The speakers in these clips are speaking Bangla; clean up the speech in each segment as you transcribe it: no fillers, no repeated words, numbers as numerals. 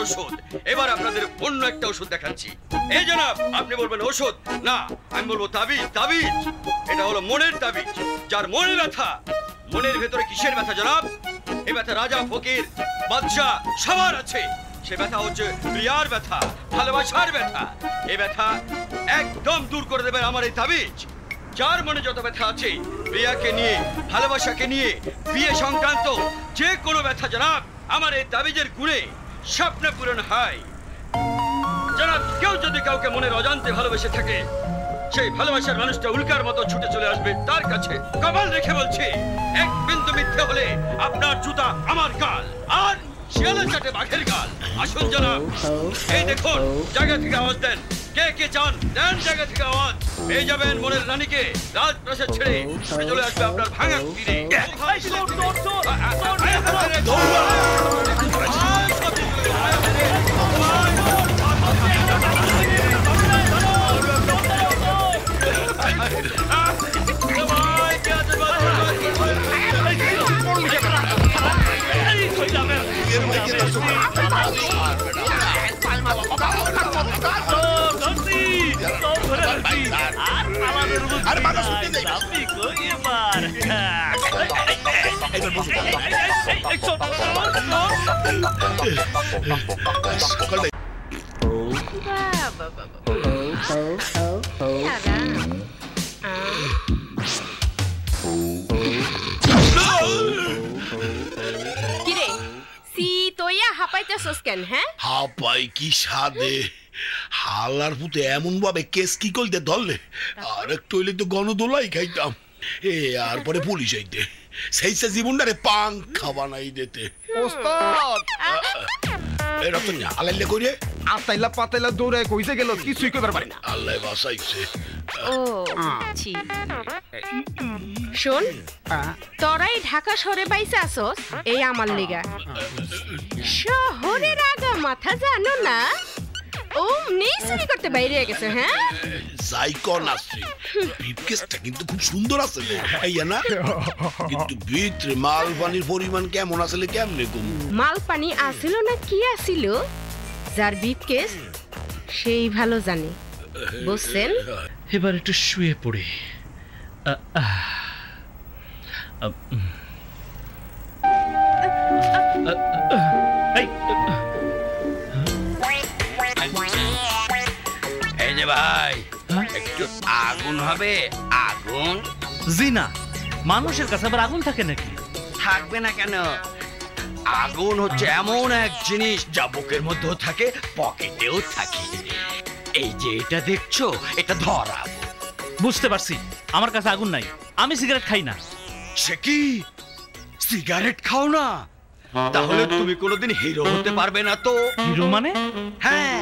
ওষুধ। এবার আপনাদের অন্য একটা ওষুধ দেখাচ্ছি। এই জনাব, আপনি বলবেন ওষুধ না, আমি বলবো তাবিজ। তাবিজ এটা হলো মনের তাবিজ। যার মনে ব্যথা, মনের ভেতরে কিসের ব্যথা জনাব? এই ব্যথা রাজা ফকির বাদশাহ সবার আছে। সে ব্যথা হচ্ছে প্রিয়ার ব্যথা, ভালোবাসার ব্যথা। এই ব্যথা একদম দূর করে দেবে আমার এই তাবিজ। যার মনে যত ব্যথা আছে, প্রিয়াকে নিয়ে, ভালোবাসাকে নিয়ে, বিয়ে সংক্রান্ত যে কোনো ব্যথা জনাব, আমার এই তাবিজের গুণে স্বপ্নে পূরণ হয়। জনাব, কেউ যদি কাউকে মনের অজান্তে ভালোবেসে থাকে, সেই ভালোবাসার মানুষটা উল্কার মতো ছুটে চলে আসবে তার কাছে। কপাল রেখে বলছি, এক বিন্দু মিথ্যে হলে আপনার জুতা আমার গাল, আর শিয়ালের চাটে বাঘের গাল। আসুন জনাব, এই দেখুন, জায়গা থেকে আওয়াজ দেন। কে কে চান দেন জায়গা থেকে আওয়াজ। পেয়ে যাবেন মনের রানীকে রাজপ্রাসাদ ছেড়ে চলে আসবে আপনার ভাঙা তীরে। হাপাই কি সাদে হালার পুতে এমন ভাবে কেস কি করতে ধরলে, আর একটু হইলে তো গণদোলাই খাইতাম। আর পরে পুলিশ আইতে সেই সে জীবনটারে পাংখা বানাই দিতে। এরা তো আলাইলে কইরে আতাইলা পাতাইলা দৌড়ায় কইতে গেল, কিছুই কইবার পারি না। আল্লাহ বাঁচাইছে। ও ছি, শোন, তোরাই ঢাকা শহরে বাইসে আসস এই আমার লিগা। শহরের আগা মাথা জানো না, ও নেই চুরি করতে বাইরে গেছে। হ্যাঁ যাই কর নাসরি, ব্রিফকেসটা কিন্তু খুব সুন্দর আছে এইয়া না, কিন্তু ভিতরে মাল পানির পরিমাণ কেমন আসলে কেমনে কম? মাল পানি আসিল না কি আসিল, যার ব্রিফকেস সেই ভালো জানে, বুঝছেন? এবার একটু শুয়ে পড়ি। এই যে ভাই, একটু আগুন হবে। আগুন? জি না, মানুষের কাছে আবার আগুন থাকে নাকি? থাকবে না কেন? আগুন হচ্ছে এমন এক জিনিস যা বুকের মধ্যেও থাকে, পকেটেও থাকে। এই যে এটা দেখছো, এটা ধরা। বুঝতে পারছি, আমার কাছে আগুন নাই, আমি সিগারেট খাই না। সে কি, সিগারেট খাও না? তাহলে তুমি কোনোদিন হিরো হতে পারবে না তো। হিরো মানে? হ্যাঁ,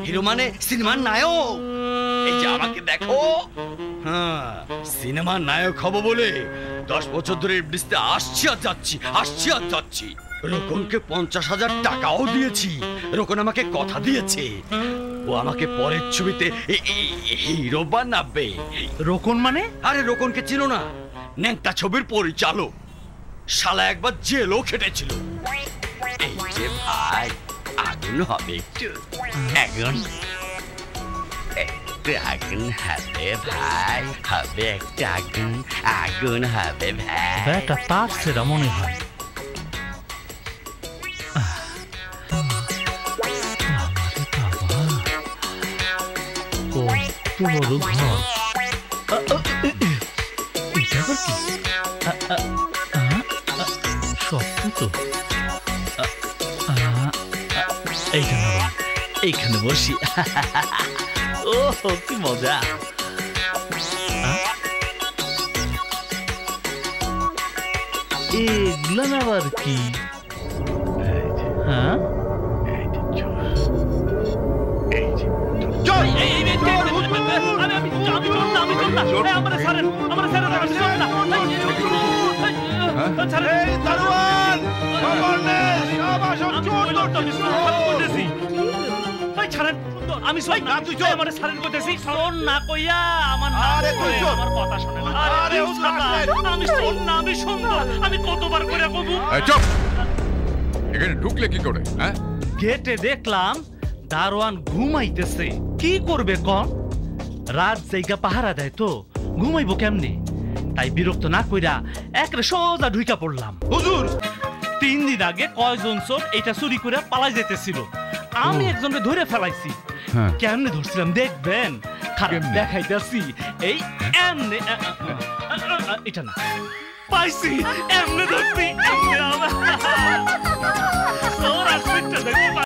হিরো মানে সিনেমার নায়ক। এই যে আমাকে দেখো, হ্যাঁ, সিনেমার নায়ক হব বলে 10 বছর ধরে ইবলিসতে আসছি আর যাচ্ছি। রোকনকে 50,000 টাকাও দিয়েছি। রোকন আমাকে কথা দিয়েছে, ও আমাকে পরের ছবিতে হিরো বানাবে। রোকন মানে? আরে রোকনকে চিনো না? ন্যাংটা ছবির পরিচালক, শালা একবার জেলও খেটেছিল। এই যে ভাই, আগুন হবে একটু, আগুন আগুন হবে ভাই, হবে একটা আগুন, আগুন হবে ভাই। এটা তার সেরা মনে হয়। বড় ঘর, সত্য তো। এইখানে বসি। ও কি মজা। এগুলো আবার কি? হ্যাঁ, আমি এখানে ঢুকলে কি করে? গেটে দেখলাম দারোয়ান ঘুমাইতেছে। কি করবে কন? রাত জায়গা পাহারা দেয় তো, ঘুমাইবো কেমনে? তাই বিরক্ত না কইরা একরে সোজা ঢুইকা পড়লাম। হুজুর, 3 দিন আগে কয়জন চোর এটা চুরি করে পালাই যেতেছিল, আমি একজনকে ধরে ফেলাইছি। কেমনে ধরছিলাম দেখবেন? খারাপ দেখাইতেছি। এই এমনে এটা না, পাইছি, এমনে ধরছি, এমনে। চোর আসছে।